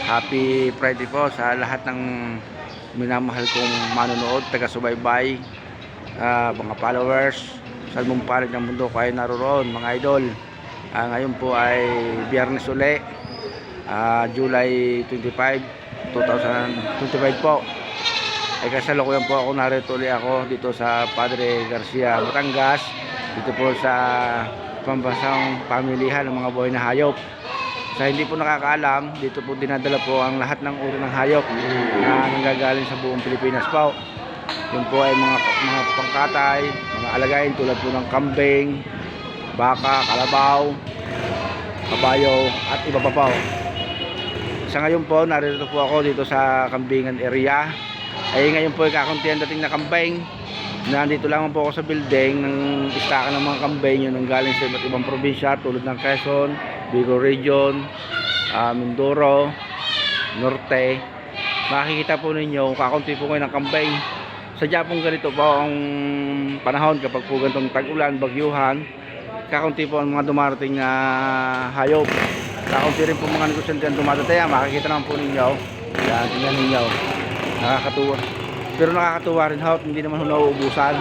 Happy Friday po sa lahat ng minamahal kong manonood, taga-subaybay, mga followers, saan mong panig ng mundo kayo naroon, mga idol. Ngayon po ay Biyernes uli, July 25, 2025 po. Ay kasalukuyan po ako, narito uli ako dito sa Padre Garcia, Batangas, dito po sa pambansang pamilihan ng mga buhay na hayop. Sa hindi po nakakaalam, dito po dinadala po ang lahat ng uri ng hayop na nanggagaling sa buong Pilipinas po. Yun po ay mga pangkatay, mga alagayin tulad po ng kambing, baka, kalabaw, kabayo at iba pa po. Sa ngayon po, narito po ako dito sa Kambingan area. Ay ngayon po ay kakuntihan dating na kambing. Nandito lang po ako sa building ng istakan ng mga kambing yun ang galing sa iba't ibang probinsya tulad ng Quezon, Bicol Region, Mindoro, Norte. Makikita po ninyo kakunti po ngayon ng kambing. Sadya pong ganito po ang panahon kapag po ganitong tag-ulan, bagyuhan, kakunti po ang mga dumarating na hayop. Kakunti rin po mga negosyante ang dumadataya. Makikita naman po ninyo. Yan, tingnan ninyo. Nakakatuwa. Pero nakakatuwa rin ho, hindi naman ho nauubusan.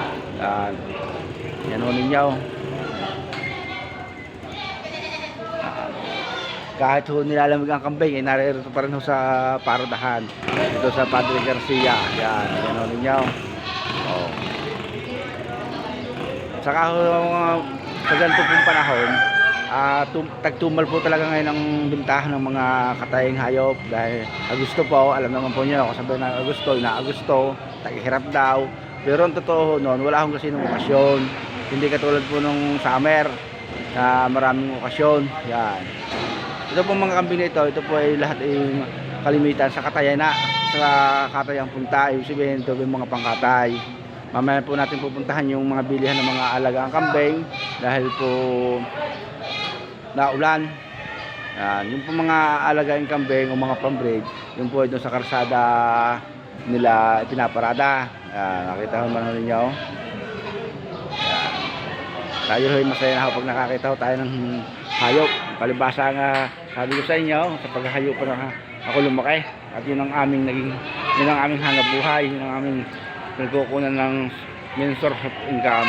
Yan ho ninyo. Kahit ho nilalamig ang kambing, eh, narito pa rin ho sa paradahan. Dito sa Padre Garcia. Yan ho ninyo. Oh. Saka ho, sa ganito pong panahon, tagtumal po talaga ngayon ang bintahan ng mga katayang hayop dahil Agosto po, alam naman po nyo, kasabi ng Agosto, ina-Agosto, tag-hirap daw. Pero ang totoo noon, wala akong kasi ng okasyon. Hindi katulad po nung summer na maraming okasyon. Yan. Ito po mga kambing na ito po ay lahat ay kalimitan sa katayan na, sa katayang punta. Ibig sabihin ito yung mga pangkatay. Mamaya po natin pupuntahan yung mga bilihan ng mga alagang kambing dahil po naulan. Yung po mga alagaing kambing o mga pambreed, yung po doon sa karsada nila pinaparada. Nakita mo naman ninyo. Tayo ay masaya na pag nakakita tayo ng hayop. Palibasa nga sabi ko sa inyo, sa paghahayop pa na ako lumaki. At yun ang aming hanap buhay, yun ang aming nagkukunan ng source of income.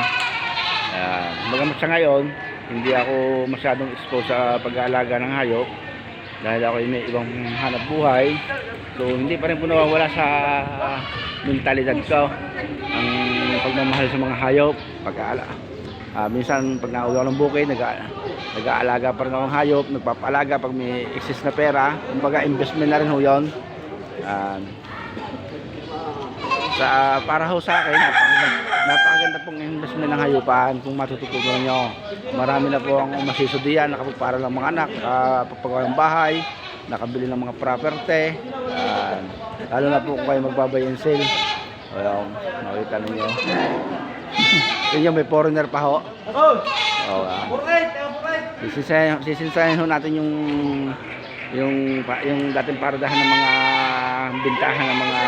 Bagamat sa ngayon, hindi ako masyadong exposed sa pag-aalaga ng hayop dahil ako may ibang hanap buhay. So hindi pa rin po nawawala sa mentalidad ko ang pagmamahal sa mga hayop, pag-aalaga. Minsan pag nauwi ako ng bukid, nag-aalaga pa rin ako ng hayop, nagpapaalaga pag may excess na pera. Kumbaga investment na rin ho yun. Para ho sa akin, napakaganda pong investment ng hayupan kung matututunan nyo. Marami na po ang masisudiyan, nakapagpara ng mga anak, pagpagawa ng bahay, nakabili ng mga property, lalo na po kung kayo magbabay and sell. Makita ninyo. Yun may foreigner pa ho. Sisinsayan ho natin yung dating paradahan ng mga bintahan ng mga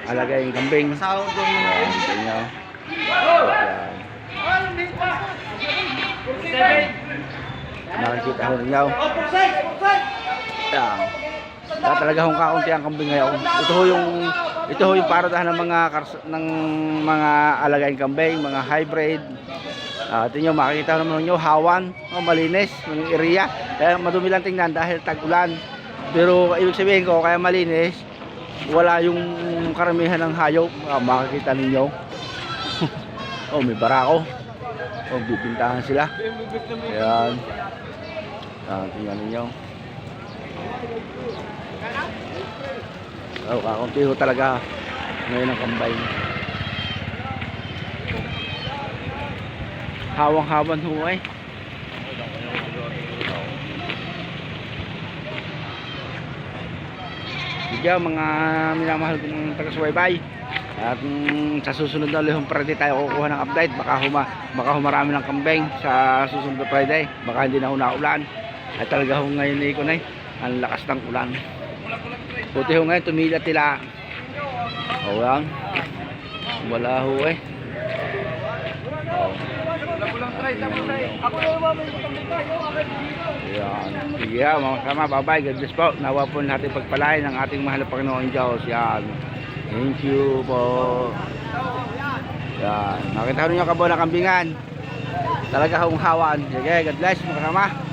alagaing kambing. Nakikita ho ninyo. Talaga hong kaunti ang kambing ngayon. Ito ho yung paradahan ng mga alagaing kambing, mga hybrid. Ito nyo, makikita naman nyo, hawan, malinis, yung area. Kaya madumi lang tingnan dahil tag-ulan. Pero ibig sabihin ko, kaya malinis, wala yung karamihan ng hayop. Makikita ninyo. May barako. Bibintahan sila. Ayan. Tingnan ninyo. Kakunti ho talaga ngayon ang kambay. Hawang-hawan ho eh. Sige mga minamahal kong taga-subaybay. At sa susunod na lihong Friday tayo kukuha ng update. Baka humarami ng kambing sa susunod na Friday. Baka hindi na ho naulan. At talaga ho ngayon na ikon ang lakas ng ulan. Buti ho ngayon tumila tila. Yan. Wala ho eh. Yan. Sige ha, mga kasama. Bye-bye. God bless po. Nawa po natin pagpalain ng ating mahal na Panginoon Diyos. Yan. Thank you po. Yan. Nakita nyo yung kabo na kambingan. Talaga humhawan. Sige, God bless mga kasama.